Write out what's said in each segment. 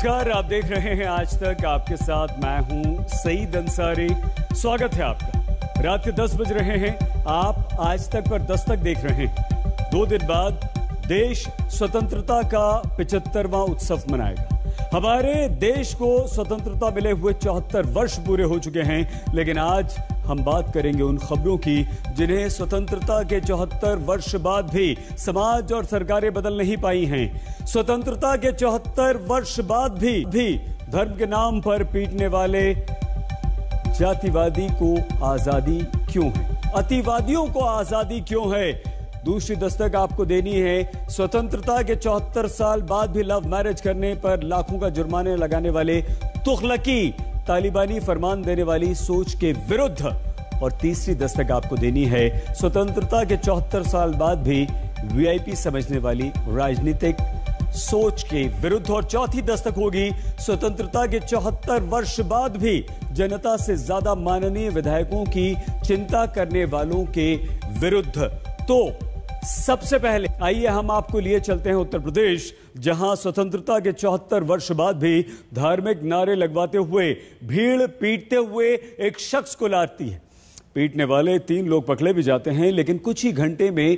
नमस्कार, आप देख रहे हैं आज तक। आपके साथ मैं हूं सईद अंसारी। स्वागत है आपका। रात के 10 बज रहे हैं। आप आज तक पर दस्तक देख रहे हैं। 2 दिन बाद देश स्वतंत्रता का 75वां उत्सव मनाएगा। हमारे देश को स्वतंत्रता मिले हुए 74 वर्ष पूरे हो चुके हैं, लेकिन आज हम बात करेंगे उन खबरों की जिन्हें स्वतंत्रता के 74 वर्ष बाद भी समाज और सरकारें बदल नहीं पाई हैं। स्वतंत्रता के 74 वर्ष बाद भी धर्म के नाम पर पीटने वाले जातिवादी को आजादी क्यों है? अतिवादियों को आजादी क्यों है? दूसरी दस्तक आपको देनी है स्वतंत्रता के 74 साल बाद भी लव मैरिज करने पर लाखों का जुर्माने लगाने वाले तुगलकी तालिबानी फरमान देने वाली सोच के विरुद्ध। और तीसरी दस्तक आपको देनी है स्वतंत्रता के 74 साल बाद भी वीआईपी समझने वाली राजनीतिक सोच के विरुद्ध। और चौथी दस्तक होगी स्वतंत्रता के 74 वर्ष बाद भी जनता से ज्यादा माननीय विधायकों की चिंता करने वालों के विरुद्ध। तो सबसे पहले आइए हम आपको लिए चलते हैं उत्तर प्रदेश, जहां स्वतंत्रता के 74 वर्ष बाद भी धार्मिक नारे लगवाते हुए भीड़ पीटते हुए एक शख्स को लाती है। पीटने वाले 3 लोग पकड़े भी जाते हैं, लेकिन कुछ ही घंटे में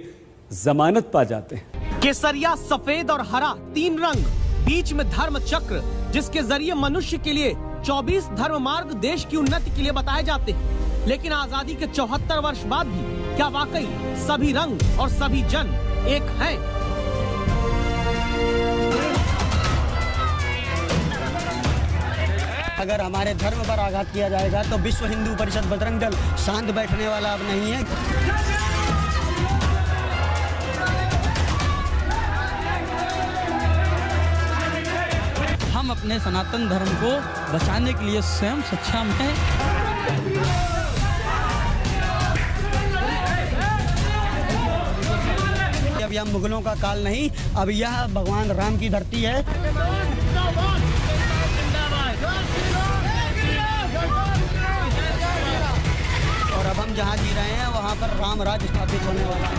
जमानत पा जाते हैं। केसरिया, सफेद और हरा 3 रंग, बीच में धर्म चक्र, जिसके जरिए मनुष्य के लिए 24 धर्म मार्ग देश की उन्नति के लिए बताए जाते हैं। लेकिन आजादी के 74 वर्ष बाद भी क्या वाकई सभी रंग और सभी जन एक हैं? अगर हमारे धर्म पर आघात किया जाएगा तो विश्व हिंदू परिषद बजरंग दल शांत बैठने वाला अब नहीं है। हम अपने सनातन धर्म को बचाने के लिए स्वयं सक्षम हैं। अब यह मुगलों का काल नहीं, अब यह भगवान राम की धरती है। और अब हम जहाँ जी रहे हैं वहाँ पर राम राज्य स्थापित होने वाला है।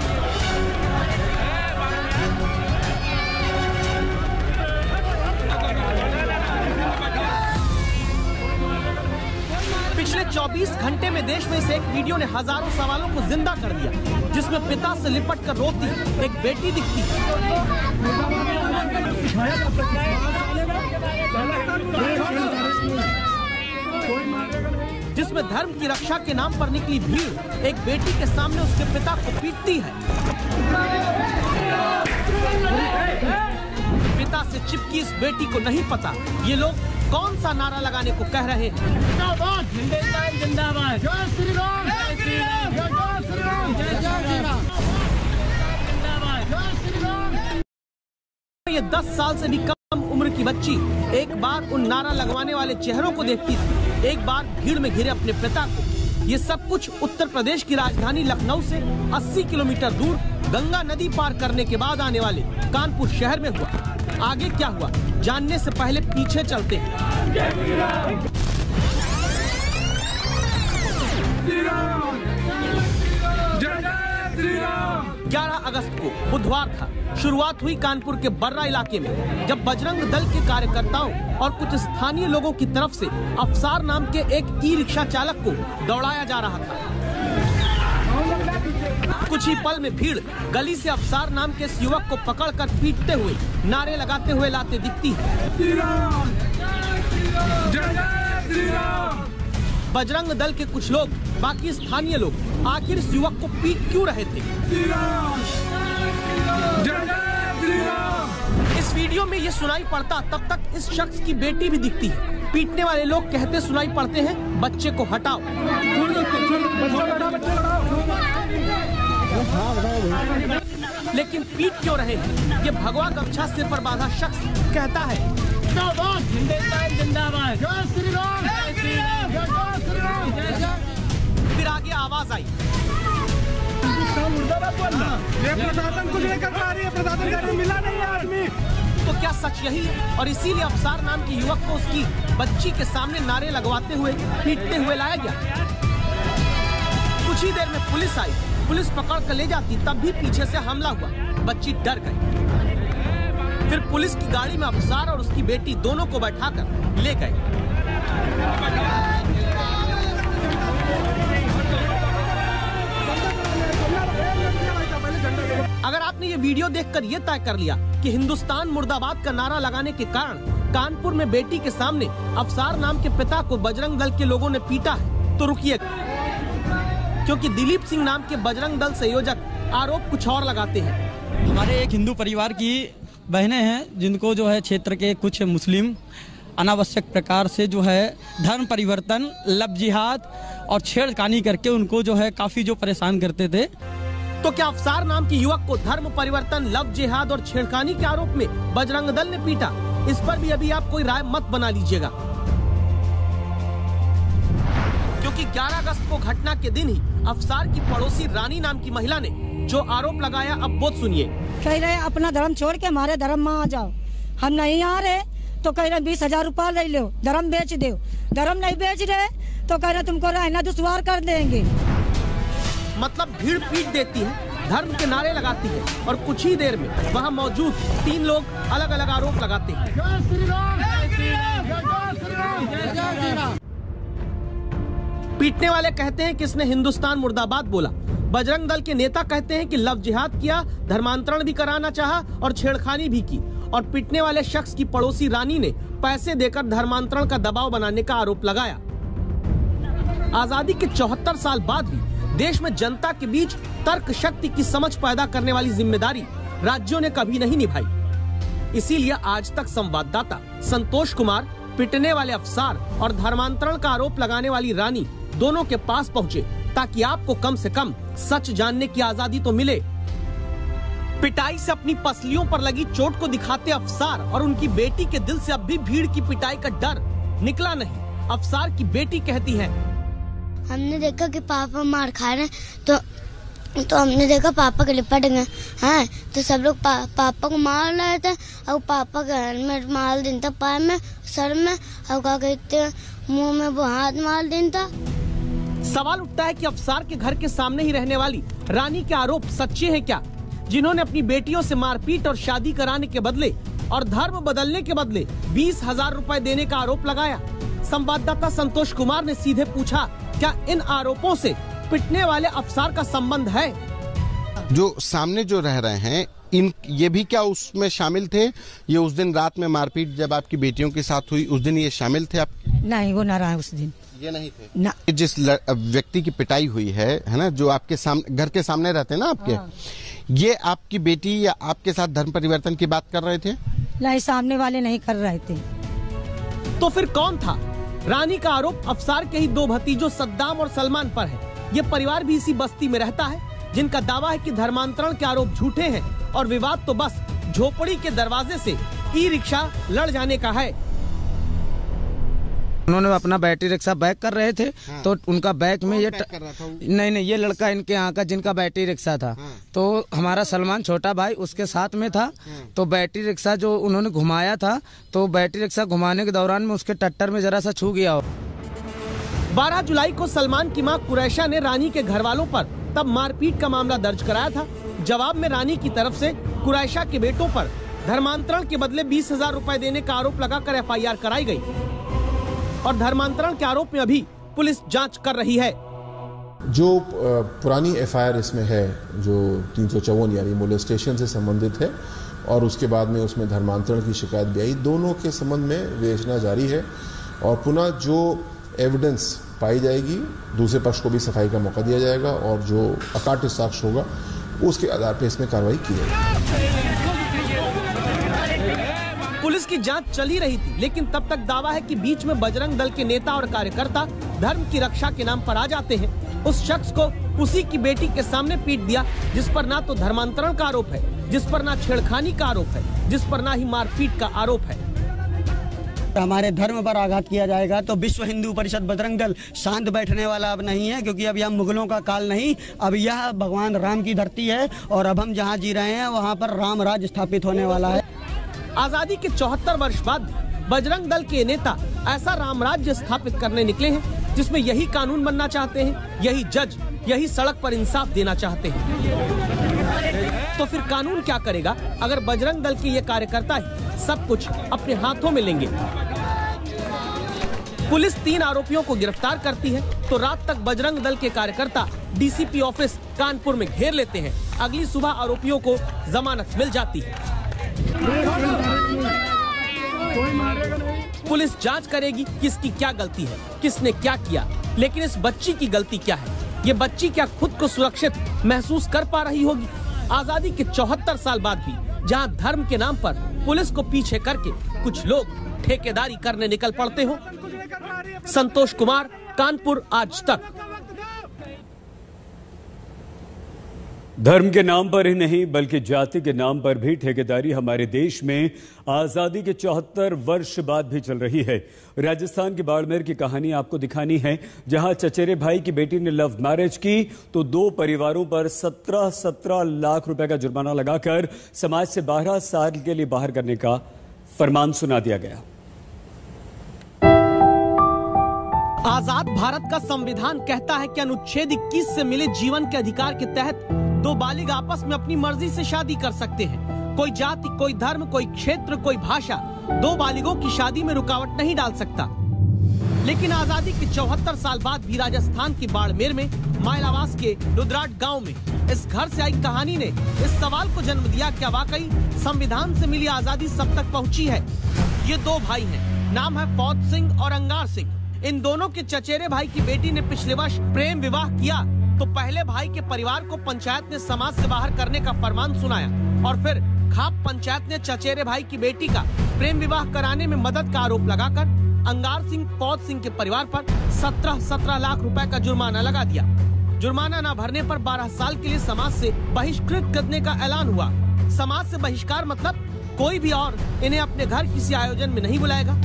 पिछले 24 घंटे में देश में से एक वीडियो ने हजारों सवालों को जिंदा कर दिया, जिसमें पिता से लिपट कर रोती एक बेटी दिखती है, जिसमें धर्म की रक्षा के नाम पर निकली भीड़ एक बेटी के सामने उसके पिता को पीटती है। पिता से चिपकी इस बेटी को नहीं पता ये लोग कौन सा नारा लगाने को कह रहे हैं। जिंदाबाद, जिंदाबाद, जय श्री राम, जय श्री राम, जय श्री राम, जय श्री राम, जिंदाबाद, जय श्री राम। ये 10 साल से भी कम उम्र की बच्ची एक बार उन नारा लगवाने वाले चेहरों को देखती थी, एक बार भीड़ में घिरे अपने पिता को। ये सब कुछ उत्तर प्रदेश की राजधानी लखनऊ से 80 किलोमीटर दूर गंगा नदी पार करने के बाद आने वाले कानपुर शहर में हुआ। आगे क्या हुआ जानने से पहले पीछे चलते हैं। 11 अगस्त को बुधवार था। शुरुआत हुई कानपुर के बर्रा इलाके में, जब बजरंग दल के कार्यकर्ताओं और कुछ स्थानीय लोगों की तरफ से अफसार नाम के एक ई-रिक्शा चालक को दौड़ाया जा रहा था। कुछ ही पल में भीड़ गली से अफसार नाम के इस युवक को पकड़कर पीटते हुए नारे लगाते हुए लाते दिखती है। बजरंग दल के कुछ लोग, बाकी स्थानीय लोग आखिर इस युवक को पीट क्यों रहे थे? इस वीडियो में ये सुनाई पड़ता, तब तक इस शख्स की बेटी भी दिखती है। पीटने वाले लोग कहते सुनाई पड़ते हैं, बच्चे को हटाओ। लेकिन पीट क्यों रहे हैं? ये भगवा गमछा सिर पर बांधा शख्स कहता है, जिंदाबाद, जिंदाबाद, जय श्री राम, जय श्री राम, जय श्री राम। फिर आगे आवाज आई, प्रशासन कुछ नहीं कर पा रही है, प्रशासन मिला नहीं है आदमी। तो क्या सच यही है? और इसीलिए अफसार नाम के युवक को उसकी बच्ची के सामने नारे लगवाते हुए पीटते हुए लाया गया। कुछ ही देर में पुलिस आई, पुलिस पकड़ कर ले जाती, तब भी पीछे से हमला हुआ, बच्ची डर गई। फिर पुलिस की गाड़ी में अफसार और उसकी बेटी दोनों को बैठाकर ले गए। अगर आपने ये वीडियो देखकर ये तय कर लिया कि हिंदुस्तान मुर्दाबाद का नारा लगाने के कारण कानपुर में बेटी के सामने अफसार नाम के पिता को बजरंग दल के लोगों ने पीटा है, तो रुकिए, क्योंकि दिलीप सिंह नाम के बजरंग दल संयोजक आरोप कुछ और लगाते हैं। हमारे एक हिंदू परिवार की बहनें हैं जिनको जो है क्षेत्र के कुछ मुस्लिम अनावश्यक प्रकार से जो है धर्म परिवर्तन, लव जिहाद और छेड़खानी करके उनको जो है काफी जो परेशान करते थे। तो क्या अफसार नाम के युवक को धर्म परिवर्तन, लव जिहाद और छेड़खानी के आरोप में बजरंग दल ने पीटा? इस पर भी अभी आप कोई राय मत बना लीजिएगा, क्योंकि 11 अगस्त को घटना के दिन ही अफसार की पड़ोसी रानी नाम की महिला ने जो आरोप लगाया, अब बहुत सुनिए। कह रहे अपना धर्म छोड़ के हमारे धर्म में आ जाओ, हम नहीं आ रहे तो कह रहे 20,000 रुपया ले लो, धर्म बेच दो, धर्म नहीं बेच रहे तो कह रहे तुमको रहना दुश्वार कर देंगे। मतलब भीड़ पीट देती है, धर्म के नारे लगाती है और कुछ ही देर में वहाँ मौजूद 3 लोग अलग अलग आरोप लगाते हैं। पीटने वाले कहते हैं कि इसने हिंदुस्तान मुर्दाबाद बोला, बजरंग दल के नेता कहते हैं कि लव जिहाद किया, धर्मांतरण भी कराना चाहा और छेड़खानी भी की, और पीटने वाले शख्स की पड़ोसी रानी ने पैसे देकर धर्मांतरण का दबाव बनाने का आरोप लगाया। आजादी के 74 साल बाद भी देश में जनता के बीच तर्क शक्ति की समझ पैदा करने वाली जिम्मेदारी राज्यों ने कभी नहीं निभाई। इसीलिए आज तक संवाददाता संतोष कुमार पिटने वाले अफसार और धर्मांतरण का आरोप लगाने वाली रानी दोनों के पास पहुंचे, ताकि आपको कम से कम सच जानने की आजादी तो मिले। पिटाई से अपनी पसलियों पर लगी चोट को दिखाते अफसार और उनकी बेटी के दिल से अब भी भीड़ की पिटाई का डर निकला नहीं। अफसार की बेटी कहती है, हमने देखा कि पापा मार खा रहे तो हमने देखा पापा के लिपट गए हैं, तो सब लोग पापा को मार रहे थे और पापा के हेलमेट मार दिन था, पैर में, सर में, और क्या कहते मुंह में वो हाथ मार दिन था। सवाल उठता है कि अफसार के घर के सामने ही रहने वाली रानी के आरोप सच्चे हैं क्या, जिन्होंने अपनी बेटियों से मारपीट और शादी कराने के बदले और धर्म बदलने के बदले 20,000 रुपए देने का आरोप लगाया। संवाददाता संतोष कुमार ने सीधे पूछा, क्या इन आरोपों से पिटने वाले अफसार का संबंध है? जो सामने जो रह रहे हैं ये भी क्या उसमें शामिल थे? ये उस दिन रात में मारपीट जब आपकी बेटियों के साथ हुई उस दिन ये शामिल थे? आप नहीं, वो ना रहा उस दिन, ये नहीं थे ना। जिस व्यक्ति की पिटाई हुई है ना, जो आपके सामने घर के सामने रहते हैं ना आपके, ये आपकी बेटी या आपके साथ धर्म परिवर्तन की बात कर रहे थे? नहीं, सामने वाले नहीं कर रहे थे। तो फिर कौन था? रानी का आरोप अफसार के ही 2 भतीजों सद्दाम और सलमान पर है। ये परिवार भी इसी बस्ती में रहता है, जिनका दावा है कि धर्मांतरण के आरोप झूठे हैं और विवाद तो बस झोपड़ी के दरवाजे से ई-रिक्शा लड़ जाने का है। उन्होंने अपना बैटरी रिक्शा बैक कर रहे थे, तो उनका बैक में ये नहीं, ये लड़का इनके यहाँ का जिनका बैटरी रिक्शा था, तो हमारा सलमान छोटा भाई उसके साथ में था। तो बैटरी रिक्शा जो उन्होंने घुमाया था, तो बैटरी रिक्शा घुमाने के दौरान में उसके टट्टर में जरा सा छू गया। 12 जुलाई को सलमान की मां कुरैशा ने रानी के घर वालों पर तब मारपीट का मामला दर्ज कराया था। जवाब में रानी की तरफ से कुरैशा के बेटों पर धर्मांतरण के बदले 20,000 रुपए देने का आरोप लगाकर FIR कराई गई और धर्मांतरण के आरोप में अभी पुलिस जांच कर रही है। जो पुरानी FIR इसमें है, जो 354 यानी मोलेस्टेशन से संबंधित है, और उसके बाद में उसमें धर्मांतरण की शिकायत भी आई, दोनों के संबंध में विवेचना जारी है और पुनः जो एविडेंस पाई जाएगी दूसरे पक्ष को भी सफाई का मौका दिया जाएगा और जो अकाट्य साक्ष्य होगा उसके आधार पर इसमें कार्रवाई की जाएगी। पुलिस की जांच चली रही थी, लेकिन तब तक दावा है कि बीच में बजरंग दल के नेता और कार्यकर्ता धर्म की रक्षा के नाम पर आ जाते हैं। उस शख्स को उसी की बेटी के सामने पीट दिया, जिस पर ना तो धर्मांतरण का आरोप है, जिस पर ना छेड़खानी का आरोप है, जिस पर ना ही मारपीट का आरोप है। हमारे धर्म पर आघात किया जाएगा तो विश्व हिंदू परिषद बजरंग दल शांत बैठने वाला अब नहीं है, क्योंकि अब यह मुगलों का काल नहीं, अब यह भगवान राम की धरती है और अब हम जहाँ जी रहे हैं वहाँ पर राम राज स्थापित होने वाला है। आजादी के 74 वर्ष बाद बजरंग दल के नेता ऐसा राम राज्य स्थापित करने निकले हैं जिसमें यही कानून बनना चाहते हैं, यही जज, यही सड़क पर इंसाफ देना चाहते हैं। तो फिर कानून क्या करेगा अगर बजरंग दल के ये कार्यकर्ता ही सब कुछ अपने हाथों में लेंगे? पुलिस 3 आरोपियों को गिरफ्तार करती है तो रात तक बजरंग दल के कार्यकर्ता डीसीपी ऑफिस कानपुर में घेर लेते हैं। अगली सुबह आरोपियों को जमानत मिल जाती है। पुलिस जांच करेगी किसकी क्या गलती है, किसने क्या किया, लेकिन इस बच्ची की गलती क्या है? ये बच्ची क्या खुद को सुरक्षित महसूस कर पा रही होगी? आजादी के 74 साल बाद भी जहां धर्म के नाम पर पुलिस को पीछे करके कुछ लोग ठेकेदारी करने निकल पड़ते हो। संतोष कुमार, कानपुर, आज तक। धर्म के नाम पर ही नहीं बल्कि जाति के नाम पर भी ठेकेदारी हमारे देश में आजादी के 74 वर्ष बाद भी चल रही है। राजस्थान के बाड़मेर की कहानी आपको दिखानी है, जहां चचेरे भाई की बेटी ने लव मैरिज की तो 2 परिवारों पर 17 लाख रुपए का जुर्माना लगाकर समाज से 12 साल के लिए बाहर करने का फरमान सुना दिया गया। आजाद भारत का संविधान कहता है कि अनुच्छेद 21 से मिले जीवन के अधिकार के तहत 2 बालिग आपस में अपनी मर्जी से शादी कर सकते हैं। कोई जाति, कोई धर्म, कोई क्षेत्र, कोई भाषा 2 बालिगों की शादी में रुकावट नहीं डाल सकता। लेकिन आजादी के 74 साल बाद भी राजस्थान के बाड़मेर में माइलावास के रुद्राट गांव में इस घर से आई कहानी ने इस सवाल को जन्म दिया, क्या वाकई संविधान से मिली आजादी सब तक पहुंची है? ये 2 भाई हैं, नाम है फौज सिंह और अंगार सिंह। इन दोनों के चचेरे भाई की बेटी ने पिछले वर्ष प्रेम विवाह किया तो पहले भाई के परिवार को पंचायत ने समाज से बाहर करने का फरमान सुनाया और फिर खाप पंचायत ने चचेरे भाई की बेटी का प्रेम विवाह कराने में मदद का आरोप लगाकर अंगार सिंह, फौज सिंह के परिवार पर 17 लाख रुपए का जुर्माना लगा दिया। जुर्माना न भरने पर 12 साल के लिए समाज से बहिष्कृत करने का ऐलान हुआ। समाज से बहिष्कार मतलब कोई भी और इन्हें अपने घर किसी आयोजन में नहीं बुलाएगा,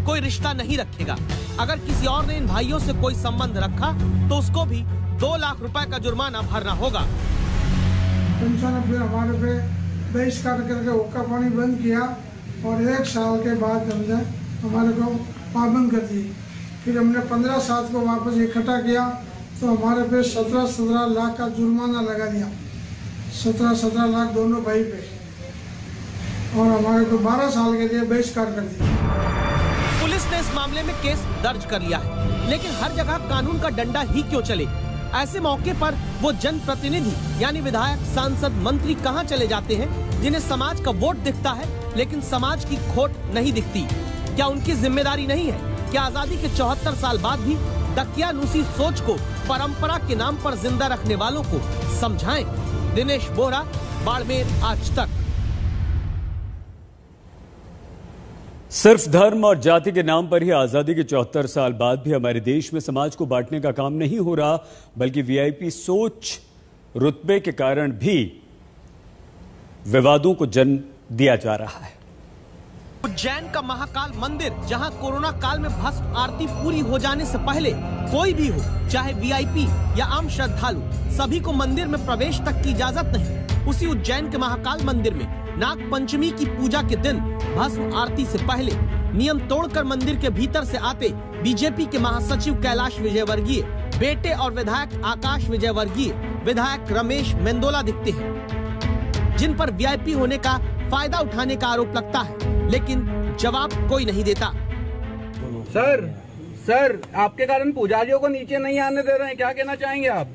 कोई रिश्ता नहीं रखेगा। अगर किसी और ने इन भाइयों से कोई संबंध रखा तो उसको भी 2 लाख रुपए का जुर्माना भरना होगा। पेंशन फिर हमारे पे बहिष्कार करके हुक्का पानी बंद किया और 1 साल के बाद हमने हमारे को पाबंद कर दी। फिर हमने 15 साल को वापस इकट्ठा किया तो हमारे पे 17 लाख का जुर्माना लगा दिया। 17 लाख दोनों भाई पे, और हमारे को 12 साल के लिए बहिष्कार कर दिया। पुलिस ने इस मामले में केस दर्ज कर लिया है, लेकिन हर जगह कानून का डंडा ही क्यों चले? ऐसे मौके पर वो जनप्रतिनिधि यानी विधायक, सांसद, मंत्री कहां चले जाते हैं जिन्हें समाज का वोट दिखता है लेकिन समाज की खोट नहीं दिखती? क्या उनकी जिम्मेदारी नहीं है? क्या आजादी के 74 साल बाद भी दकियानूसी सोच को परंपरा के नाम पर जिंदा रखने वालों को समझाएं? दिनेश बोहरा, बाड़मेर, आज तक। सिर्फ धर्म और जाति के नाम पर ही आजादी के 74 साल बाद भी हमारे देश में समाज को बांटने का काम नहीं हो रहा, बल्कि वीआईपी सोच, रुतबे के कारण भी विवादों को जन्म दिया जा रहा है। उज्जैन का महाकाल मंदिर, जहां कोरोना काल में भस्म आरती पूरी हो जाने से पहले कोई भी हो, चाहे वीआईपी या आम श्रद्धालु, सभी को मंदिर में प्रवेश तक की इजाजत नहीं। उसी उज्जैन के महाकाल मंदिर में नाग पंचमी की पूजा के दिन भस्म आरती से पहले नियम तोड़कर मंदिर के भीतर से आते बीजेपी के महासचिव कैलाश विजयवर्गीय, बेटे और विधायक आकाश विजयवर्गीय, विधायक रमेश मेंदोला दिखते हैं, जिन पर वीआईपी होने का फायदा उठाने का आरोप लगता है, लेकिन जवाब कोई नहीं देता। सर, आपके कारण पुजारियों को नीचे नहीं आने दे रहे हैं, क्या कहना चाहेंगे आप?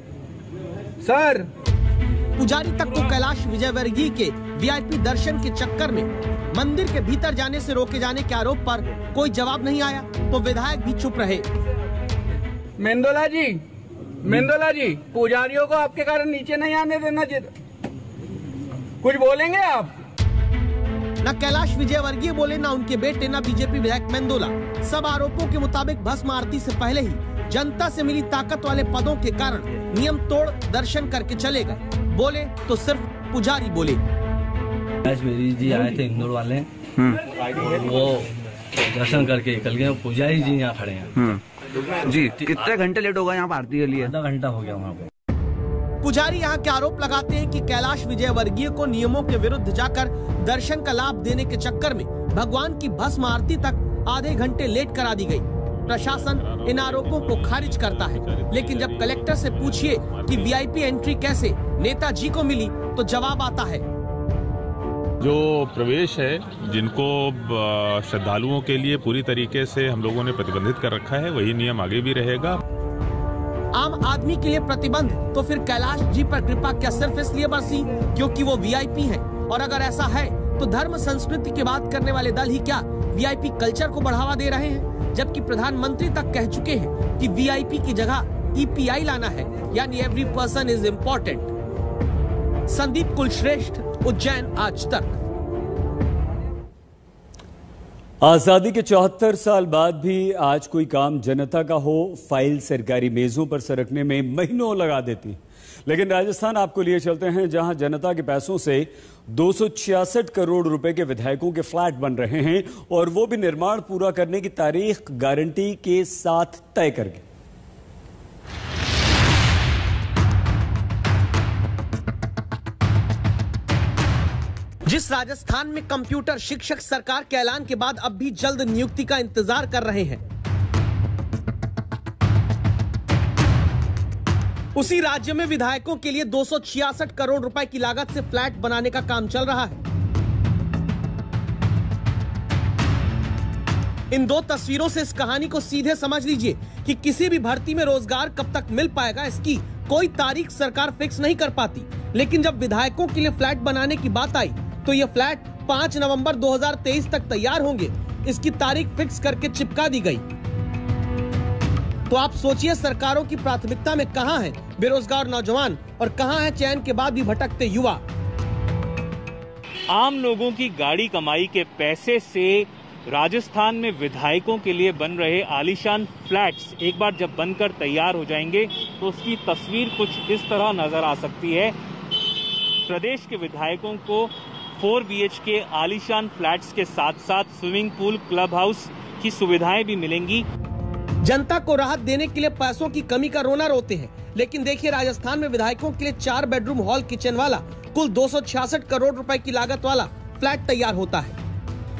सर, पुजारी तक को कैलाश विजयवर्गीय के वीआईपी दर्शन के चक्कर में मंदिर के भीतर जाने से रोके जाने के आरोप पर कोई जवाब नहीं आया तो विधायक भी चुप रहे। मेंदोला जी, पुजारियों को आपके कारण नीचे नहीं आने देना, कुछ बोलेंगे आप? न कैलाश विजयवर्गीय बोले, न उनके बेटे, न बीजेपी विधायक मेंदोला। सब आरोपों के मुताबिक भस्म आरती से पहले ही जनता से मिली ताकत वाले पदों के कारण नियम तोड़ दर्शन करके चले गए। बोले तो सिर्फ पुजारी बोले। मेरी जी आए थे इंदौर वाले, वो दर्शन करके निकल गए। पुजारी जी यहाँ खड़े हैं जी। कितने घंटे लेट होगा यहाँ आरती के लिए? आधा घंटा हो गया वहाँ पे। पुजारी यहाँ के आरोप लगाते हैं कि कैलाश विजयवर्गीय को नियमों के विरुद्ध जाकर दर्शन का लाभ देने के चक्कर में भगवान की भस्म आरती तक आधे घंटे लेट करा दी गई। प्रशासन इन आरोपों को खारिज करता है, लेकिन जब कलेक्टर से पूछिए कि वीआईपी एंट्री कैसे नेताजी को मिली तो जवाब आता है। जो प्रवेश है, जिनको श्रद्धालुओं के लिए पूरी तरीके से हम लोगों ने प्रतिबंधित कर रखा है, वही नियम आगे भी रहेगा। आम आदमी के लिए प्रतिबंध तो फिर कैलाश जी पर कृपा क्या सिर्फ इसलिए बरसी क्योंकि वो वीआईपी हैं? और अगर ऐसा है तो धर्म संस्कृति की बात करने वाले दल ही क्या वीआईपी कल्चर को बढ़ावा दे रहे हैं? जबकि प्रधानमंत्री तक कह चुके हैं कि वीआईपी की जगह ईपीआई लाना है, यानी every person is important. Sandeep Kulshreshtha, Ujjain आज तक। आजादी के 74 साल बाद भी आज कोई काम जनता का हो, फाइल सरकारी मेजों पर सरकने में महीनों लगा देती। लेकिन राजस्थान आपको लिए चलते हैं, जहां जनता के पैसों से 266 करोड़ रुपए के विधायकों के फ्लैट बन रहे हैं, और वो भी निर्माण पूरा करने की तारीख गारंटी के साथ तय करके। जिस राजस्थान में कंप्यूटर शिक्षक सरकार के ऐलान के बाद अब भी जल्द नियुक्ति का इंतजार कर रहे हैं, उसी राज्य में विधायकों के लिए 266 करोड़ रुपए की लागत से फ्लैट बनाने का काम चल रहा है। इन दो तस्वीरों से इस कहानी को सीधे समझ लीजिए कि किसी भी भर्ती में रोजगार कब तक मिल पाएगा, इसकी कोई तारीख सरकार फिक्स नहीं कर पाती। लेकिन जब विधायकों के लिए फ्लैट बनाने की बात आई तो ये फ्लैट 5 नवंबर 2023 तक तैयार होंगे, इसकी तारीख फिक्स करके चिपका दी गई। तो आप सोचिए सरकारों की प्राथमिकता में कहां है बेरोजगार नौजवान और कहां है चयन के बाद भी भटकते युवा। आम लोगों की गाड़ी कमाई के पैसे से राजस्थान में विधायकों के लिए बन रहे आलीशान फ्लैट्स एक बार जब बनकर तैयार हो जाएंगे तो उसकी तस्वीर कुछ इस तरह नजर आ सकती है। प्रदेश के विधायकों को 4 BHK आलीशान फ्लैट्स के साथ साथ स्विमिंग पूल, क्लब हाउस की सुविधाएं भी मिलेंगी। जनता को राहत देने के लिए पैसों की कमी का रोना रोते हैं, लेकिन देखिए राजस्थान में विधायकों के लिए 4 बेडरूम हॉल किचन वाला कुल 266 करोड़ रुपए की लागत वाला फ्लैट तैयार होता है।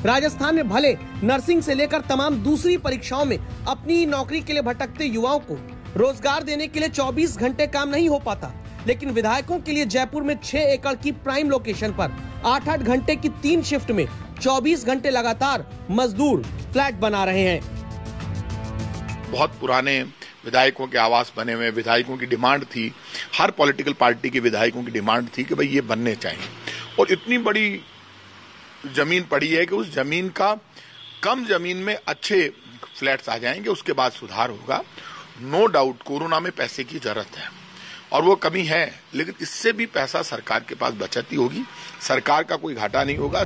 राजस्थान में भले नर्सिंग से लेकर तमाम दूसरी परीक्षाओं में अपनी नौकरी के लिए भटकते युवाओं को रोजगार देने के लिए 24 घंटे काम नहीं हो पाता, लेकिन विधायकों के लिए जयपुर में 6 एकड़ की प्राइम लोकेशन पर 8-8 घंटे की 3 शिफ्ट में 24 घंटे लगातार मजदूर फ्लैट बना रहे हैं। बहुत पुराने विधायकों के आवास बने हुए, विधायकों की डिमांड थी, हर पॉलिटिकल पार्टी के विधायकों की डिमांड थी कि भाई ये बनने चाहिए, और इतनी बड़ी जमीन पड़ी है कि उस जमीन का कम जमीन में अच्छे फ्लैट्स आ जाएंगे, उसके बाद सुधार होगा। नो डाउट कोरोना में पैसे की जरूरत है और वो कमी है, लेकिन इससे भी पैसा सरकार के पास बचत ही होगी, सरकार का कोई घाटा नहीं होगा।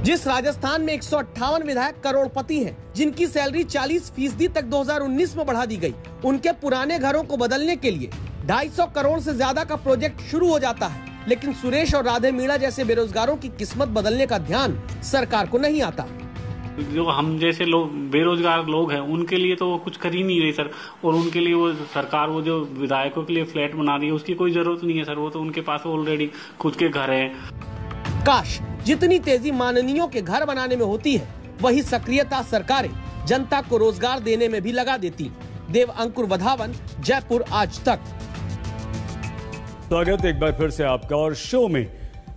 जिस राजस्थान में 158 विधायक करोड़पति हैं, जिनकी सैलरी 40% तक 2019 में बढ़ा दी गई, उनके पुराने घरों को बदलने के लिए 250 करोड़ से ज्यादा का प्रोजेक्ट शुरू हो जाता है, लेकिन सुरेश और राधे मीणा जैसे बेरोजगारों की किस्मत बदलने का ध्यान सरकार को नहीं आता। जो हम जैसे लोग बेरोजगार लोग हैं उनके लिए तो वो कुछ कर ही नहीं रही सर, और उनके लिए वो सरकार वो जो विधायकों के लिए फ्लैट बना रही है उसकी कोई जरूरत नहीं है सर, वो तो उनके पास ऑलरेडी खुद के घर है। काश जितनी तेजी माननीयों के घर बनाने में होती है, वही सक्रियता सरकारें जनता को रोजगार देने में भी लगा देती। देव अंकुर वधावन, जयपुर आज तक। स्वागत एक बार फिर से आपका। और शो में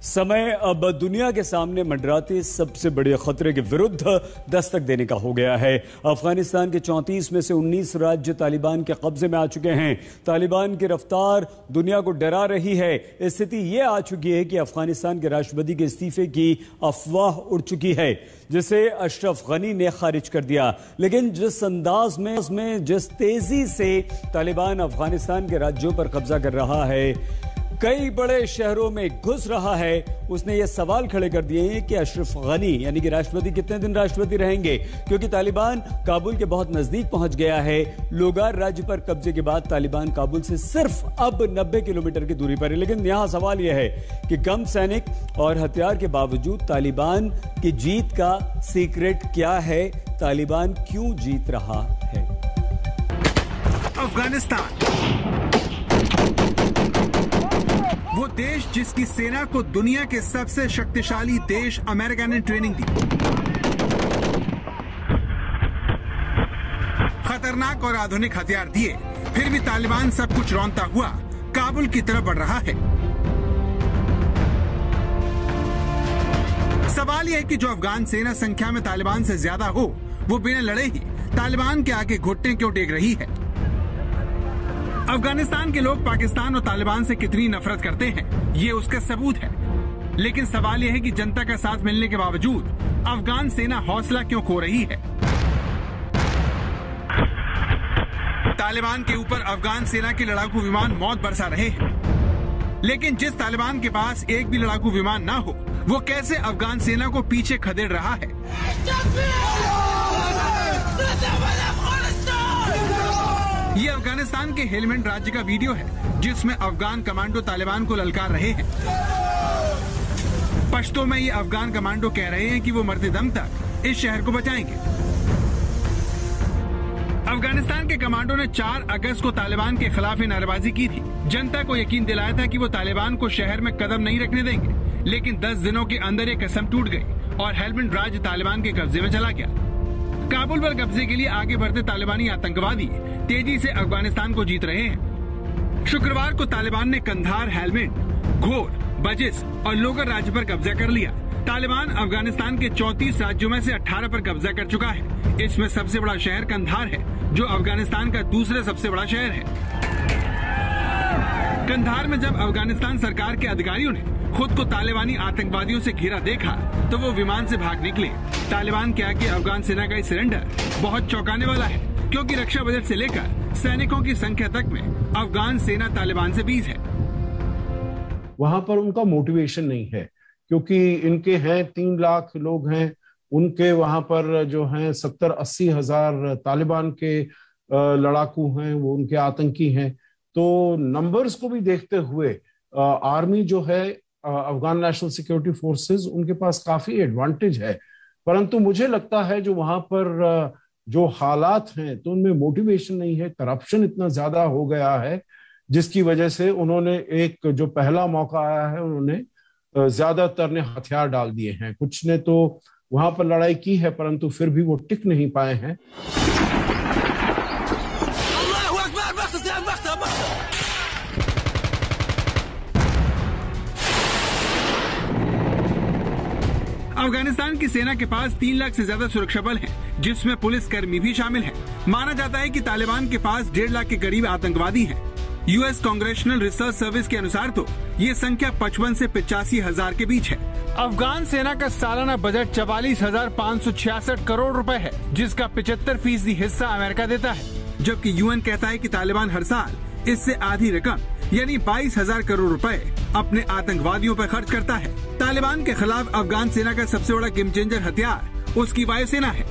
समय अब दुनिया के सामने मंडराते सबसे बड़े खतरे के विरुद्ध दस्तक देने का हो गया है। अफगानिस्तान के 34 में से 19 राज्य तालिबान के कब्जे में आ चुके हैं। तालिबान की रफ्तार दुनिया को डरा रही है। स्थिति यह आ चुकी है कि अफगानिस्तान के राष्ट्रपति के इस्तीफे की अफवाह उड़ चुकी है, जिसे अशरफ गनी ने खारिज कर दिया। लेकिन जिस अंदाज में जिस तेजी से तालिबान अफगानिस्तान के राज्यों पर कब्जा कर रहा है, कई बड़े शहरों में घुस रहा है, उसने ये सवाल खड़े कर दिए हैं कि अशरफ गनी यानी कि राष्ट्रपति कितने दिन राष्ट्रपति रहेंगे, क्योंकि तालिबान काबुल के बहुत नजदीक पहुंच गया है। लोगार राज्य पर कब्जे के बाद तालिबान काबुल से सिर्फ अब 90 किलोमीटर की दूरी पर है। लेकिन यहां सवाल यह है कि कम सैनिक और हथियार के बावजूद तालिबान की जीत का सीक्रेट क्या है, तालिबान क्यों जीत रहा है। अफगानिस्तान वो देश जिसकी सेना को दुनिया के सबसे शक्तिशाली देश अमेरिका ने ट्रेनिंग दी। खतरनाक और आधुनिक हथियार दिए, फिर भी तालिबान सब कुछ रौंदता हुआ काबुल की तरफ बढ़ रहा है। सवाल यह है कि जो अफगान सेना संख्या में तालिबान से ज्यादा हो, वो बिना लड़े ही तालिबान के आगे घुटने क्यों टेक रही है? अफगानिस्तान के लोग पाकिस्तान और तालिबान से कितनी नफरत करते हैं, ये उसका सबूत है। लेकिन सवाल यह है कि जनता का साथ मिलने के बावजूद अफगान सेना हौसला क्यों खो रही है? तालिबान के ऊपर अफगान सेना के लड़ाकू विमान मौत बरसा रहे हैं, लेकिन जिस तालिबान के पास एक भी लड़ाकू विमान ना हो, वो कैसे अफगान सेना को पीछे खदेड़ रहा है? ये अफगानिस्तान के हेलमंड राज्य का वीडियो है, जिसमें अफगान कमांडो तालिबान को ललकार रहे हैं। पश्तो में ये अफगान कमांडो कह रहे हैं कि वो मरते दम तक इस शहर को बचाएंगे। अफगानिस्तान के कमांडो ने 4 अगस्त को तालिबान के खिलाफ नारेबाजी की थी। जनता को यकीन दिलाया था कि वो तालिबान को शहर में कदम नहीं रखने देंगे, लेकिन 10 दिनों के अंदर ये कसम टूट गई और हेलमंड राज्य तालिबान के कब्जे में चला गया। काबुल पर कब्जे के लिए आगे बढ़ते तालिबानी आतंकवादी तेजी से अफगानिस्तान को जीत रहे हैं। शुक्रवार को तालिबान ने कंधार, हेलमंड, घोर, बजिस और लोगर राज्य पर कब्जा कर लिया। तालिबान अफगानिस्तान के 34 राज्यों में से 18 पर कब्जा कर चुका है। इसमें सबसे बड़ा शहर कंधार है, जो अफगानिस्तान का दूसरा सबसे बड़ा शहर है। कंधार में जब अफगानिस्तान सरकार के अधिकारियों ने खुद को तालिबानी आतंकवादियों से घिरा देखा, तो वो विमान से भाग निकले। तालिबान के आगे अफगान सेना का सरेंडर बहुत चौंकाने वाला है, क्योंकि रक्षा बजट से लेकर सैनिकों की संख्या तक में अफगान सेना तालिबान से 20 है। वहां पर उनका मोटिवेशन नहीं है, क्योंकि इनके हैं 3 लाख लोग हैं, उनके वहां पर जो हैं 70-80 हजार तालिबान के लड़ाकू हैं, वो उनके आतंकी हैं। तो नंबर्स को भी देखते हुए आर्मी जो है, अफगान नेशनल सिक्योरिटी फोर्सेस, उनके पास काफी एडवांटेज है। परंतु मुझे लगता है जो वहां पर जो हालात हैं, तो उनमें मोटिवेशन नहीं है। करप्शन इतना ज्यादा हो गया है, जिसकी वजह से उन्होंने एक जो पहला मौका आया है, उन्होंने ज्यादातर ने हथियार डाल दिए हैं। कुछ ने तो वहां पर लड़ाई की है, परंतु फिर भी वो टिक नहीं पाए हैं। अफगानिस्तान की सेना के पास 3 लाख से ज्यादा सुरक्षा बल हैं, जिसमें पुलिस कर्मी भी शामिल हैं। माना जाता है कि तालिबान के पास 1.5 लाख के करीब आतंकवादी हैं। यूएस कांग्रेशनल रिसर्च सर्विस के अनुसार तो ये संख्या 55 से 85 हजार के बीच है। अफगान सेना का सालाना बजट 44,566 करोड़ रुपए है, जिसका 75% हिस्सा अमेरिका देता है, जबकि यूएन कहता है कि तालिबान हर साल इससे आधी रकम यानी 22,000 करोड़ रुपए अपने आतंकवादियों पर खर्च करता है। तालिबान के खिलाफ अफगान सेना का सबसे बड़ा गेम चेंजर हथियार उसकी वायुसेना है,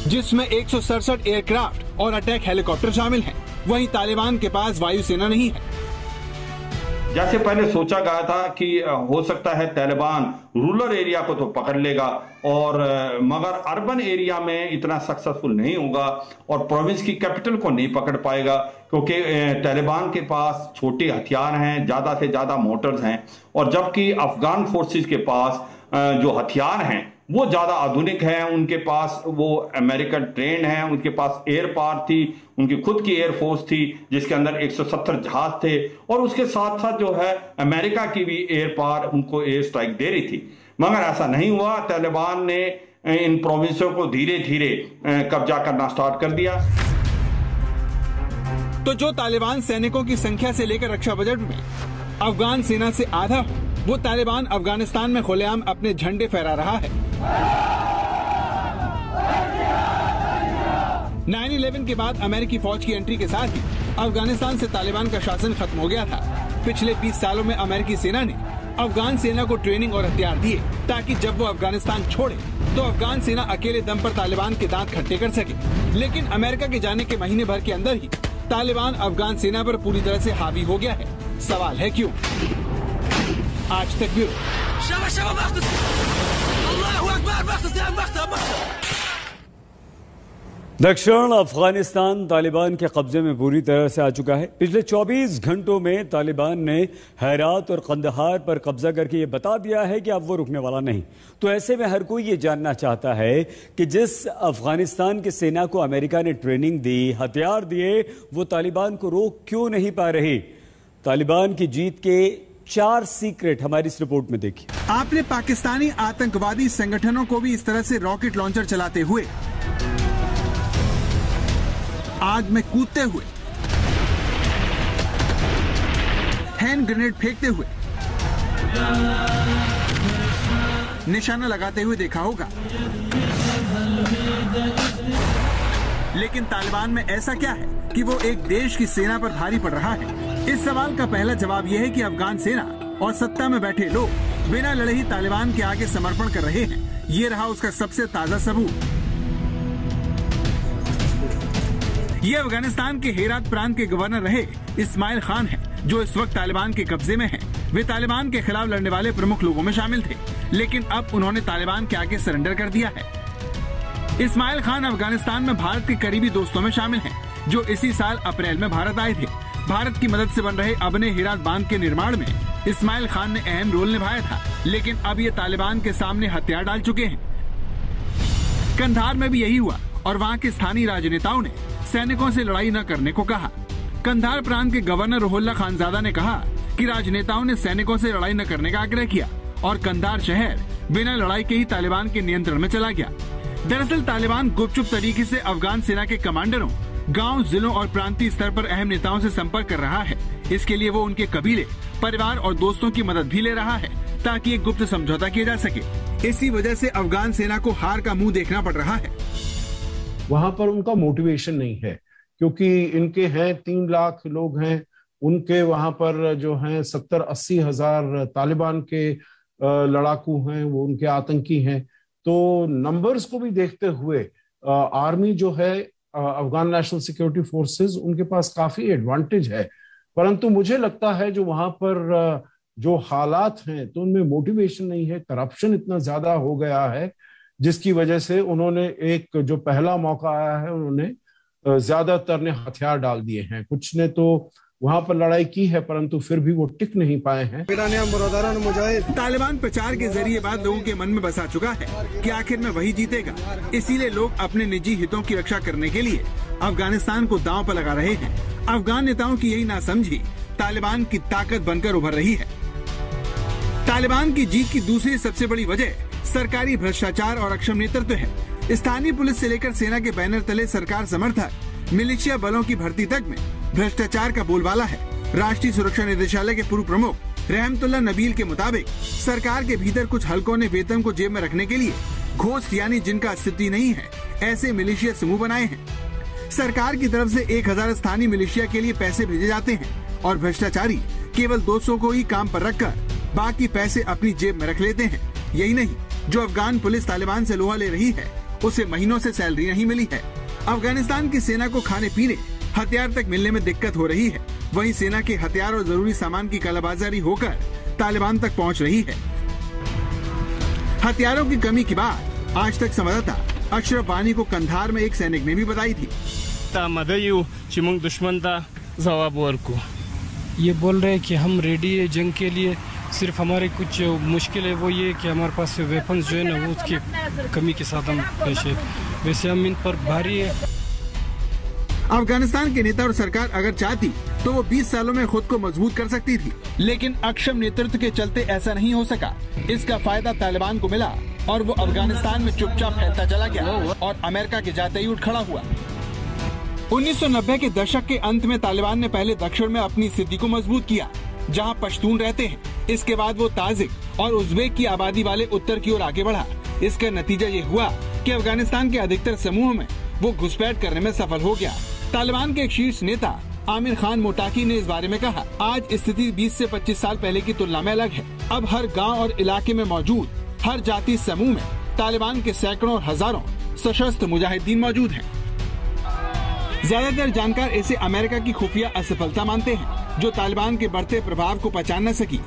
जिसमें 167 एयरक्राफ्ट और अटैक हेलीकॉप्टर शामिल हैं। वहीं तालिबान के पास वायुसेना नहीं है। जैसे पहले सोचा गया था कि हो सकता है तालिबान रूरल एरिया को तो पकड़ लेगा, और मगर अर्बन एरिया में इतना सक्सेसफुल नहीं होगा और प्रोविंस की कैपिटल को नहीं पकड़ पाएगा, क्योंकि तालिबान के पास छोटे हथियार हैं, ज़्यादा से ज़्यादा मोटर्स हैं, और जबकि अफगान फोर्सेस के पास जो हथियार हैं वो ज़्यादा आधुनिक हैं। उनके पास वो अमेरिकन ट्रेंड हैं, उनके पास एयर पावर थी, उनकी खुद की एयरफोर्स थी, जिसके अंदर 170 जहाज थे, और उसके साथ साथ जो है अमेरिका की भी एयर पावर उनको एयर स्ट्राइक दे रही थी। मगर ऐसा नहीं हुआ। तालिबान ने इन प्रोविंसों को धीरे धीरे कब्जा करना स्टार्ट कर दिया। तो जो तालिबान सैनिकों की संख्या से लेकर रक्षा बजट में अफगान सेना से आधा हो, वो तालिबान अफगानिस्तान में खुलेआम अपने झंडे फहरा रहा है। 9/11 के बाद अमेरिकी फौज की एंट्री के साथ ही अफगानिस्तान से तालिबान का शासन खत्म हो गया था। पिछले 20 सालों में अमेरिकी सेना ने अफगान सेना को ट्रेनिंग और हथियार दिए, ताकि जब वो अफगानिस्तान छोड़े तो अफगान सेना अकेले दम पर तालिबान के दांत खट्टे कर सके। लेकिन अमेरिका के जाने के महीने भर के अंदर ही तालिबान अफगान सेना पर पूरी तरह से हावी हो गया है। सवाल है क्यों? आज तक ब्यूरो। दक्षिण अफगानिस्तान तालिबान के कब्जे में पूरी तरह से आ चुका है। पिछले 24 घंटों में तालिबान ने हेरात और कंदहार पर कब्जा करके ये बता दिया है कि अब वो रुकने वाला नहीं। तो ऐसे में हर कोई ये जानना चाहता है कि जिस अफगानिस्तान की सेना को अमेरिका ने ट्रेनिंग दी, हथियार दिए, वो तालिबान को रोक क्यों नहीं पा रही। तालिबान की जीत के 4 सीक्रेट हमारी इस रिपोर्ट में देखिए। आपने पाकिस्तानी आतंकवादी संगठनों को भी इस तरह से रॉकेट लॉन्चर चलाते हुए, आग में कूदते हुए, हैंड ग्रेनेड फेंकते हुए, निशाना लगाते हुए देखा होगा। लेकिन तालिबान में ऐसा क्या है कि वो एक देश की सेना पर भारी पड़ रहा है। इस सवाल का पहला जवाब यह है कि अफगान सेना और सत्ता में बैठे लोग बिना लड़े ही तालिबान के आगे समर्पण कर रहे हैं। ये रहा उसका सबसे ताजा सबूत। ये अफगानिस्तान के हेरात प्रांत के गवर्नर रहे इस्माइल खान है, जो इस वक्त तालिबान के कब्जे में है। वे तालिबान के खिलाफ लड़ने वाले प्रमुख लोगों में शामिल थे, लेकिन अब उन्होंने तालिबान के आगे सरेंडर कर दिया है। इस्माइल खान अफगानिस्तान में भारत के करीबी दोस्तों में शामिल हैं, जो इसी साल अप्रैल में भारत आए थे। भारत की मदद से बन रहे अबने हेरात बांध के निर्माण में इस्माइल खान ने अहम रोल निभाया था, लेकिन अब ये तालिबान के सामने हथियार डाल चुके हैं। कंधार में भी यही हुआ और वहाँ के स्थानीय राजनेताओं ने सैनिकों से लड़ाई न करने को कहा। कंधार प्रांत के गवर्नर रुहुल्ला खानजादा ने कहा कि राजनेताओं ने सैनिकों से लड़ाई न करने का आग्रह किया और कंधार शहर बिना लड़ाई के ही तालिबान के नियंत्रण में चला गया। दरअसल तालिबान गुपचुप तरीके से अफगान सेना के कमांडरों, गांव, जिलों और प्रांतीय स्तर पर अहम नेताओं से संपर्क कर रहा है। इसके लिए वो उनके कबीले, परिवार और दोस्तों की मदद भी ले रहा है ताकि एक गुप्त समझौता किया जा सके। इसी वजह से अफगान सेना को हार का मुंह देखना पड़ रहा है। वहां पर उनका मोटिवेशन नहीं है, क्योंकि इनके हैं 3 लाख लोग हैं, उनके वहां पर जो हैं 70-80 हजार तालिबान के लड़ाकू हैं, वो उनके आतंकी हैं। तो नंबर्स को भी देखते हुए आर्मी जो है, अफगान नेशनल सिक्योरिटी फोर्सेस, उनके पास काफी एडवांटेज है। परंतु मुझे लगता है जो वहां पर जो हालात हैं तो उनमें मोटिवेशन नहीं है। करप्शन इतना ज्यादा हो गया है जिसकी वजह से उन्होंने एक जो पहला मौका आया है, उन्होंने ज्यादातर ने हथियार डाल दिए हैं। कुछ ने तो वहां पर लड़ाई की है, परंतु फिर भी वो टिक नहीं पाए हैं। तालिबान प्रचार के जरिए बात लोगों के मन में बसा चुका है कि आखिर में वही जीतेगा। इसीलिए लोग अपने निजी हितों की रक्षा करने के लिए अफगानिस्तान को दांव पर लगा रहे हैं। अफगान नेताओं की यही नासमझी तालिबान की ताकत बनकर उभर रही है। तालिबान की जीत की दूसरी सबसे बड़ी वजह सरकारी भ्रष्टाचार और अक्षम नेतृत्व है। स्थानीय पुलिस से लेकर सेना के बैनर तले सरकार समर्थक मिलिशिया बलों की भर्ती तक में भ्रष्टाचार का बोलबाला है। राष्ट्रीय सुरक्षा निदेशालय के पूर्व प्रमुख रहमतुल्लाह नबील के मुताबिक सरकार के भीतर कुछ हलकों ने वेतन को जेब में रखने के लिए घोस्ट, यानी जिनका अस्तित्व नहीं है, ऐसे मिलिशिया समूह बनाए हैं। सरकार की तरफ से 1000 स्थानीय मिलिशिया के लिए पैसे भेजे जाते हैं और भ्रष्टाचारी केवल 200 को ही काम पर रखकर बाकी पैसे अपनी जेब में रख लेते हैं। यही नहीं, जो अफगान पुलिस तालिबान से लोहा ले रही है, उसे महीनों से सैलरी नहीं मिली है। अफगानिस्तान की सेना को खाने पीने, हथियार तक मिलने में दिक्कत हो रही है। वहीं सेना के हथियार और जरूरी सामान की कालाबाजारी होकर तालिबान तक पहुंच रही है। हथियारों की कमी की बात आज तक संवाददाता अशरफ वानी को कंधार में एक सैनिक ने भी बताई थी। दुश्मन था जवाब को ये बोल रहे हैं कि हम रेडी है जंग के लिए। सिर्फ हमारे कुछ मुश्किल है वो ये कि हमारे पास वेपन्स जो है ना, वो उसकी कमी के साथ हम पेश है। वैसे हम इन पर भारी है। अफगानिस्तान के नेता और सरकार अगर चाहती तो वो 20 सालों में खुद को मजबूत कर सकती थी, लेकिन अक्षम नेतृत्व के चलते ऐसा नहीं हो सका। इसका फायदा तालिबान को मिला और वो अफगानिस्तान में चुपचाप फैलता चला गया और अमेरिका के जाते ही उठ खड़ा हुआ। 1990 के दशक के अंत में तालिबान ने पहले दक्षिण में अपनी स्थिति को मजबूत किया, जहां पश्तून रहते हैं। इसके बाद वो ताजिक और उज़्बेक की आबादी वाले उत्तर की ओर आगे बढ़ा। इसका नतीजा ये हुआ कि अफगानिस्तान के अधिकतर समूह में वो घुसपैठ करने में सफल हो गया। तालिबान के एक शीर्ष नेता आमिर खान मोटाकी ने इस बारे में कहा, आज स्थिति 20 से 25 साल पहले की तुलना में अलग है। अब हर गांव और इलाके में मौजूद हर जाति समूह में तालिबान के सैकड़ों और हजारों सशस्त्र मुजाहिदीन मौजूद हैं। ज्यादातर जानकार इसे अमेरिका की खुफिया असफलता मानते हैं, जो तालिबान के बढ़ते प्रभाव को पहचान न सकी।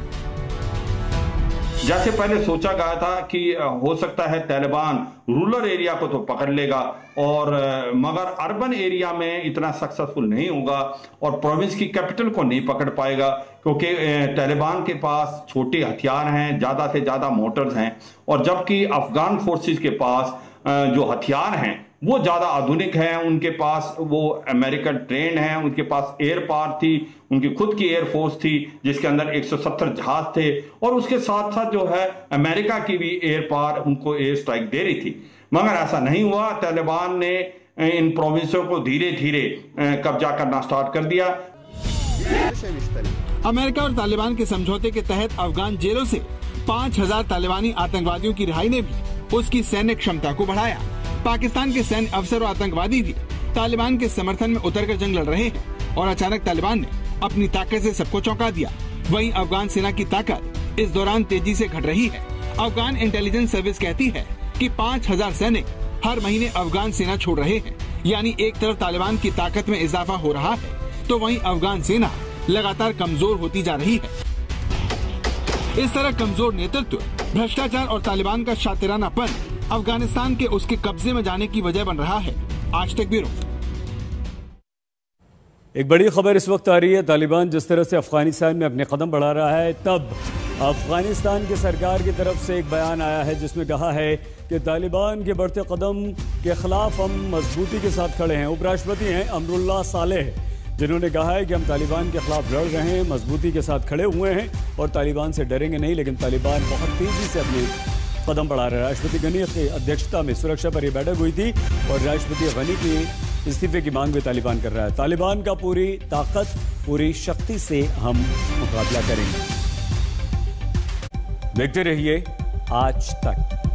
जैसे पहले सोचा गया था कि हो सकता है तालिबान रूरल एरिया को तो पकड़ लेगा और मगर अर्बन एरिया में इतना सक्सेसफुल नहीं होगा और प्रोविंस की कैपिटल को नहीं पकड़ पाएगा, क्योंकि तालिबान के पास छोटे हथियार हैं, ज़्यादा से ज़्यादा मोटर्स हैं, और जबकि अफगान फोर्सेस के पास जो हथियार हैं वो ज़्यादा आधुनिक हैं। उनके पास वो अमेरिकन ट्रेंड हैं, उनके पास एयर पावर थी, उनकी खुद की एयरफोर्स थी जिसके अंदर 170 जहाज थे, और उसके साथ साथ जो है अमेरिका की भी एयर पावर उनको एयर स्ट्राइक दे रही थी। मगर ऐसा नहीं हुआ। तालिबान ने इन प्रोविंसों को धीरे धीरे कब्जा करना स्टार्ट कर दिया। अमेरिका और तालिबान के समझौते के तहत अफगान जेलों से 5000 तालिबानी आतंकवादियों की रिहाई ने भी उसकी सैन्य क्षमता को बढ़ाया। पाकिस्तान के सैन्य अफसर और आतंकवादी भी तालिबान के समर्थन में उतरकर जंग लड़ रहे हैं और अचानक तालिबान ने अपनी ताकत से सबको चौंका दिया। वहीं अफगान सेना की ताकत इस दौरान तेजी से घट रही है। अफगान इंटेलिजेंस सर्विस कहती है कि 5000 सैनिक हर महीने अफगान सेना छोड़ रहे हैं। यानी एक तरफ तालिबान की ताकत में इजाफा हो रहा है तो वहीं अफगान सेना लगातार कमजोर होती जा रही है। इस तरह कमजोर नेतृत्व, भ्रष्टाचार और तालिबान का शातिरानापन अफगानिस्तान के उसके कब्जे में जाने की वजह बन रहा है। आज तक ब्यूरो। एक बड़ी खबर इस वक्त आ रही है। तालिबान जिस तरह से अफगानिस्तान में अपने कदम बढ़ा रहा है, तब अफगानिस्तान की सरकार की तरफ से एक बयान आया है जिसमें कहा है कि तालिबान के बढ़ते कदम के खिलाफ हम मजबूती के साथ खड़े हैं। उपराष्ट्रपति हैं अमरुल्लाह सालेह, जिन्होंने कहा है कि हम तालिबान के खिलाफ लड़ रहे हैं, मजबूती के साथ खड़े हुए हैं और तालिबान से डरेंगे नहीं, लेकिन तालिबान बहुत तेजी से अपने कदम बढ़ा रहा है। राष्ट्रपति गनी की अध्यक्षता में सुरक्षा पर यह बैठक हुई थी और राष्ट्रपति गनी की इस्तीफे की मांग भी तालिबान कर रहा है। तालिबान का पूरी ताकत, पूरी शक्ति से हम मुकाबला करेंगे। देखते रहिए आज तक।